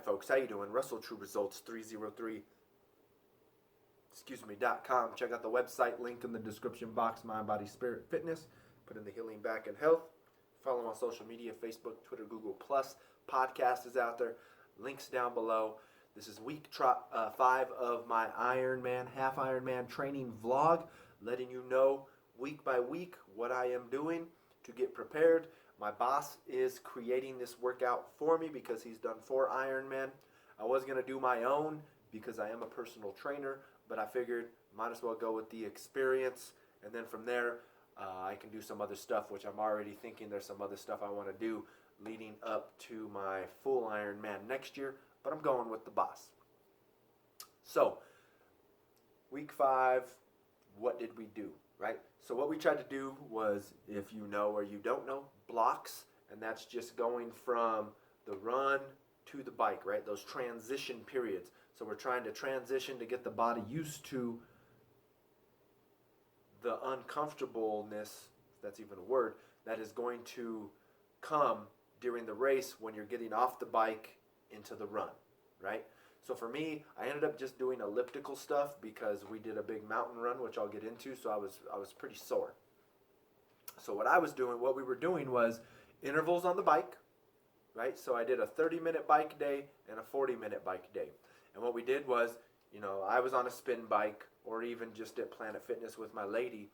folks, how you doing? Russell True Results 303 .com. Check out the website, link in the description box. Mind, Body, Spirit, Fitness. Put in the healing back and health. Follow me on social media, Facebook, Twitter, Google Plus. Podcast is out there. Links down below. This is week 5 of my Ironman, half Ironman training vlog, letting you know week by week what I am doing to get prepared. My boss is creating this workout for me because he's done 4 Ironman. I was going to do my own because I am a personal trainer, but I figured might as well go with the experience, and then from there I can do some other stuff, which I'm already thinking there's some other stuff I want to do leading up to my full Ironman next year, but I'm going with the boss. So, week 5, what did we do, right? So what we tried to do was, if you know or you don't know, blocks, and that's just going from the run to the bike, right? Those transition periods. So we're trying to transition to get the body used to the uncomfortableness, if that's even a word, that is going to come during the race when you're getting off the bike into the run, right? So for me, I ended up just doing elliptical stuff because we did a big mountain run, which I'll get into, so I was pretty sore. So what we were doing was intervals on the bike, right? So I did a 30-minute bike day and a 40-minute bike day. And what we did was, I was on a spin bike or even just at Planet Fitness with my lady,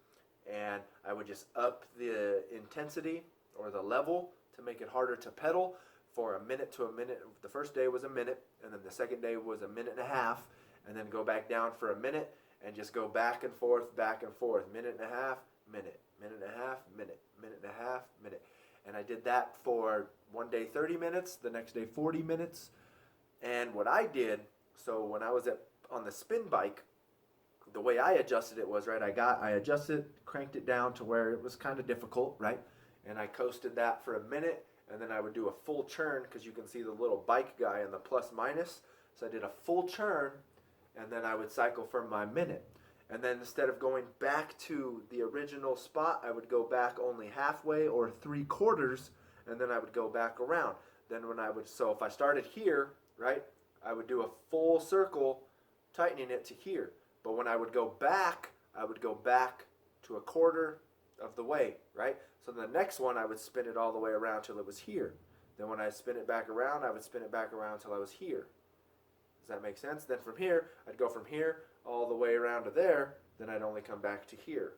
and I would just up the intensity or the level to make it harder to pedal for a minute to a minute. The first day was a minute, and then the second day was a minute and a half, and then go back down for a minute and just go back and forth, minute and a half, minute and a half, minute and a half, minute. And I did that for one day 30 minutes, the next day 40 minutes. And what I did, so when I was on the spin bike, the way I adjusted it was, right, I adjusted, cranked it down to where it was kind of difficult, right? And I coasted that for a minute, and then I would do a full turn, because you can see the little bike guy in the plus minus. So I did a full turn, and then I would cycle for my minute. And then instead of going back to the original spot, I would go back only halfway or 3/4, and then I would go back around. Then so if I started here, right, I would do a full circle, tightening it to here. But when I would go back to a quarter of the way, right? So the next one, I would spin it all the way around till it was here. Then when I spin it back around, I would spin it back around till I was here. Does that make sense? Then from here, I'd go from here all the way around to there, then I'd only come back to here.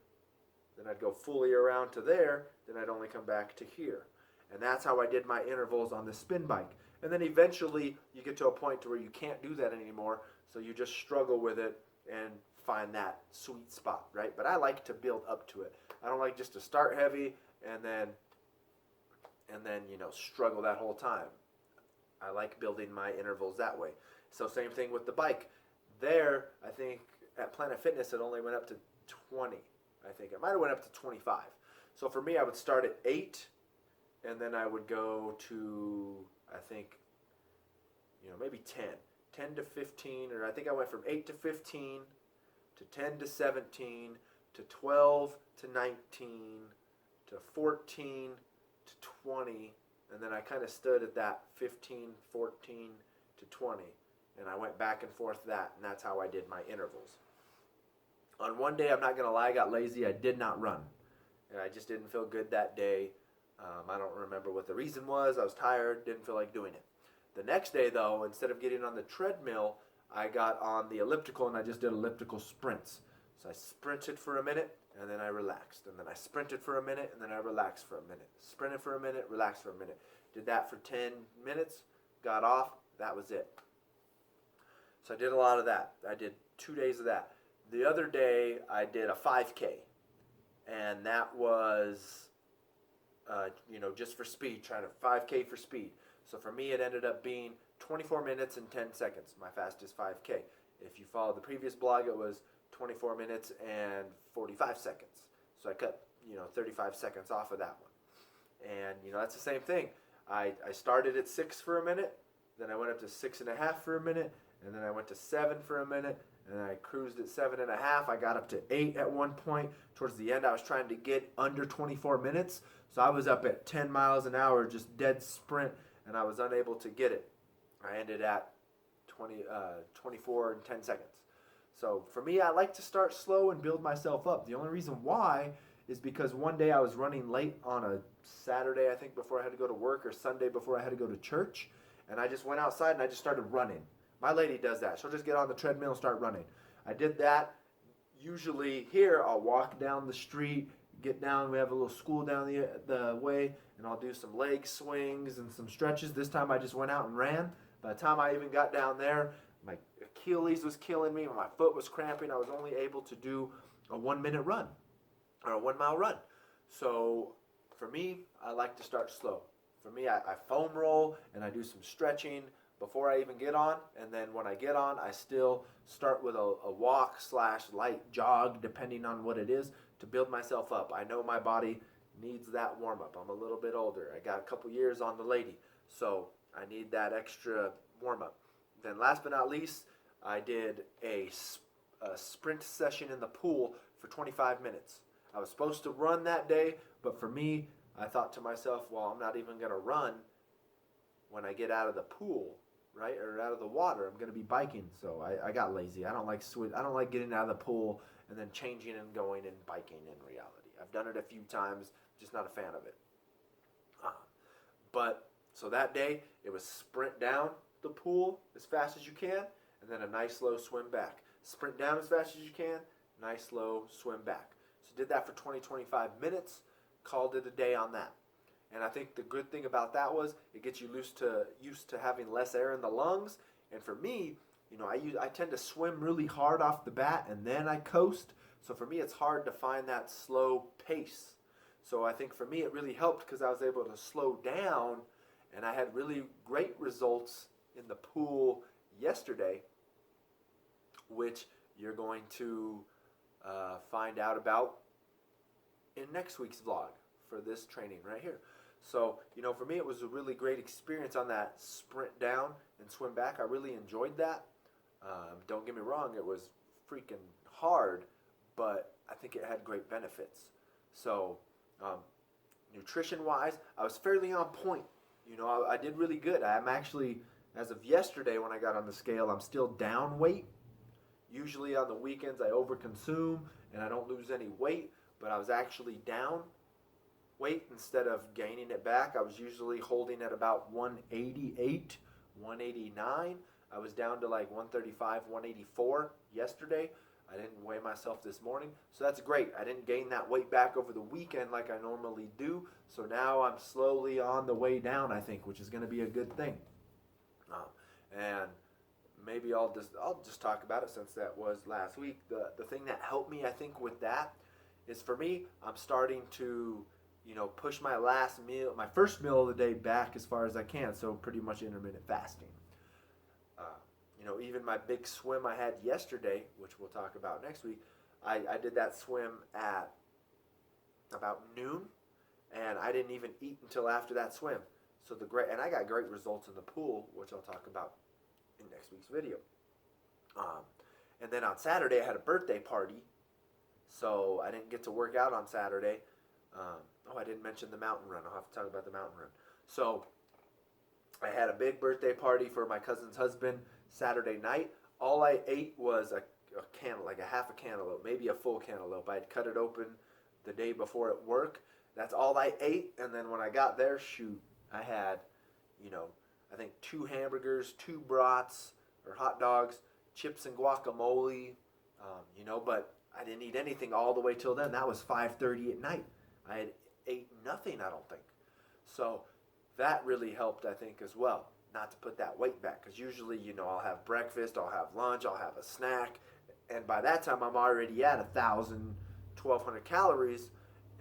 Then I'd go fully around to there, then I'd only come back to here. And that's how I did my intervals on the spin bike. And then eventually you get to a point to where you can't do that anymore, so you just struggle with it and find that sweet spot, right? But I like to build up to it. I don't like just to start heavy and then struggle that whole time. I like building my intervals that way. So same thing with the bike. There, I think at Planet Fitness it only went up to 20. I think it might have went up to 25. So for me, I would start at 8, and then I would go to, I think, maybe 10. 10 to 15, or I think I went from 8 to 15 to 10 to 17 to 12 to 19 to 14 to 20, and then I kind of stood at that 15, 14 to 20, and I went back and forth and that's how I did my intervals. On one day, I'm not going to lie, I got lazy. I did not run, and I just didn't feel good that day. I don't remember what the reason was. I was tired, didn't feel like doing it. The next day, though, instead of getting on the treadmill, I got on the elliptical, and I just did elliptical sprints. So I sprinted for a minute, and then I relaxed. And then I sprinted for a minute, and then I relaxed for a minute. Sprinted for a minute, relaxed for a minute. Did that for 10 minutes, got off, that was it. So I did a lot of that. I did 2 days of that. The other day, I did a 5K, and that was, just for speed, trying to 5K for speed. So for me, it ended up being 24 minutes and 10 seconds, my fastest 5K. If you followed the previous blog, it was 24 minutes and 45 seconds. So I cut, 35 seconds off of that one. And, that's the same thing. I started at 6 for a minute, then I went up to 6.5 for a minute, and then I went to 7 for a minute, and I cruised at 7.5. I got up to 8 at one point. Towards the end, I was trying to get under 24 minutes, so I was up at 10 miles an hour, just dead sprint, and I was unable to get it. I ended at 24 and 10 seconds. So for me, I like to start slow and build myself up. The only reason why is because one day I was running late on a Saturday, I think, before I had to go to work, or Sunday before I had to go to church. And I just went outside and I just started running. My lady does that. She'll just get on the treadmill and start running. I did that. Usually here, I'll walk down the street, get down. We have a little school down the way, and I'll do some leg swings and some stretches. This time I just went out and ran. By the time I even got down there, my Achilles was killing me. My foot was cramping. I was only able to do a 1 minute run or a 1 mile run. So for me, I like to start slow. For me, I foam roll and I do some stretching before I even get on. And then when I get on, I still start with a walk / light jog, depending on what it is, to build myself up. I know my body needs that warm up. I'm a little bit older. I got a couple years on the lady. So I need that extra warm up. Then last but not least, I did a sprint session in the pool for 25 minutes. I was supposed to run that day, but for me, I thought to myself, well, I'm not even going to run when I get out of the pool, right, or out of the water. I'm going to be biking, so I got lazy. I don't like getting out of the pool and then changing and going and biking in reality. I've done it a few times, just not a fan of it. But so that day, it was sprint down the pool as fast as you can, and then a nice slow swim back. Sprint down as fast as you can, nice slow swim back. So did that for 20-25 minutes, called it a day on that. And I think the good thing about that was it gets you used to having less air in the lungs. And for me, I tend to swim really hard off the bat and then I coast. So for me, it's hard to find that slow pace. So I think for me, it really helped because I was able to slow down, and I had really great results in the pool yesterday, which you're going to find out about in next week's vlog for this training right here. So, for me, it was a really great experience on that sprint down and swim back. I really enjoyed that. Don't get me wrong, it was freaking hard, but I think it had great benefits. So, nutrition-wise, I was fairly on point. I did really good. I'm actually, as of yesterday when I got on the scale, I'm still down weight. Usually on the weekends I overconsume and I don't lose any weight, but I was actually down weight instead of gaining it back. I was usually holding at about 188, 189. I was down to like 135, 184 yesterday. I didn't weigh myself this morning, so that's great. I didn't gain that weight back over the weekend like I normally do, so now I'm slowly on the way down, I think, which is going to be a good thing. And maybe I'll just talk about it since that was last week. The thing that helped me, I think, with that is, for me, I'm starting to push my first meal of the day back as far as I can, so pretty much intermittent fasting. Even my big swim I had yesterday, which we'll talk about next week, I did that swim at about noon, and I didn't even eat until after that swim. So and I got great results in the pool, which I'll talk about in next week's video. And then on Saturday, I had a birthday party, so I didn't get to work out on Saturday. I didn't mention the mountain run. I'll have to talk about the mountain run. So I had a big birthday party for my cousin's husband Saturday night. All I ate was a half a cantaloupe, maybe a full cantaloupe. I had cut it open the day before at work. That's all I ate. And then when I got there, I had, I think 2 hamburgers, 2 brats or hot dogs, chips and guacamole, but I didn't eat anything all the way till then. That was 5:30 at night. I had ate nothing, I don't think. So that really helped, I think, as well, not to put that weight back. Because usually, I'll have breakfast, I'll have lunch, I'll have a snack. And by that time, I'm already at 1,000, 1,200 calories,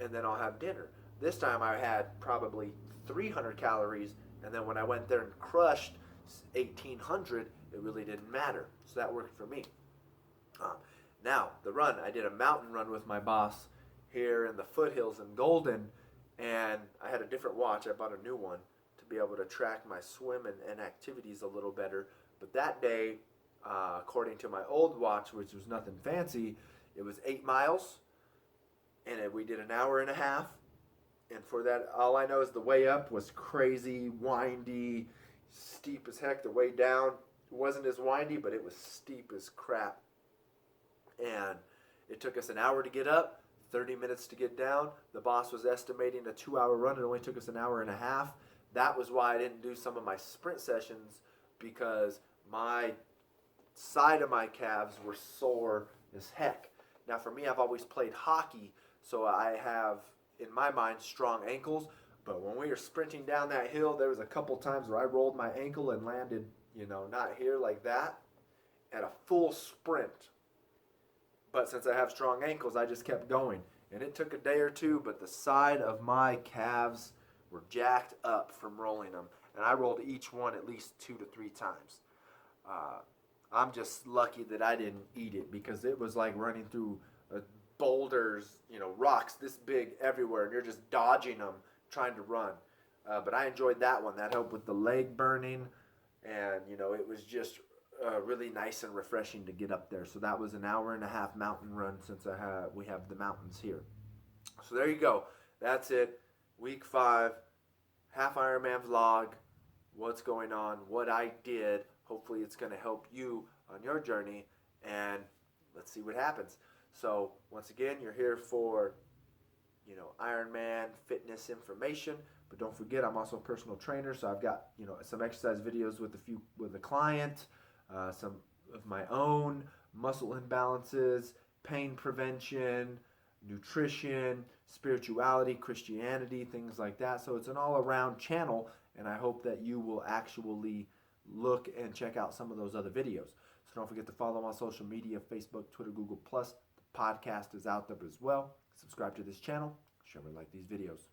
and then I'll have dinner. This time, I had probably 300 calories, and then when I went there and crushed 1,800, it really didn't matter. So that worked for me. Now, the run, I did a mountain run with my boss here in the foothills in Golden, and I had a different watch. I bought a new one to be able to track my swim and activities a little better. But that day, according to my old watch, which was nothing fancy, it was 8 miles, and we did an hour and a half. And for that, all I know is the way up was crazy, windy, steep as heck. The way down wasn't as windy, but it was steep as crap. And it took us an hour to get up, 30 minutes to get down. The boss was estimating a 2-hour run. It only took us an hour and a half. That was why I didn't do some of my sprint sessions, because my side of my calves were sore as heck. Now for me, I've always played hockey, so I have, in my mind, strong ankles. But when we were sprinting down that hill, there was a couple times where I rolled my ankle and landed, not here like that, at a full sprint. But since I have strong ankles, I just kept going. And it took a day or two, but the side of my calves were jacked up from rolling them. And I rolled each one at least 2 to 3 times. I'm just lucky that I didn't eat it, because it was like running through boulders, rocks this big everywhere, and you're just dodging them trying to run. But I enjoyed that one. That helped with the leg burning, and it was just really nice and refreshing to get up there. So that was an hour and a half mountain run, since we have the mountains here. So there you go. That's it. Week 5, half Ironman vlog. What's going on? What I did. Hopefully it's going to help you on your journey, and let's see what happens. So once again, you're here for Ironman fitness information, but don't forget, I'm also a personal trainer, so I've got some exercise videos with a client, some of my own, muscle imbalances, pain prevention, nutrition, spirituality, Christianity, things like that. So it's an all-around channel, and I hope that you will actually look and check out some of those other videos. So don't forget to follow on social media, Facebook, Twitter, Google+. The podcast is out there as well. Subscribe to this channel. Share and like these videos.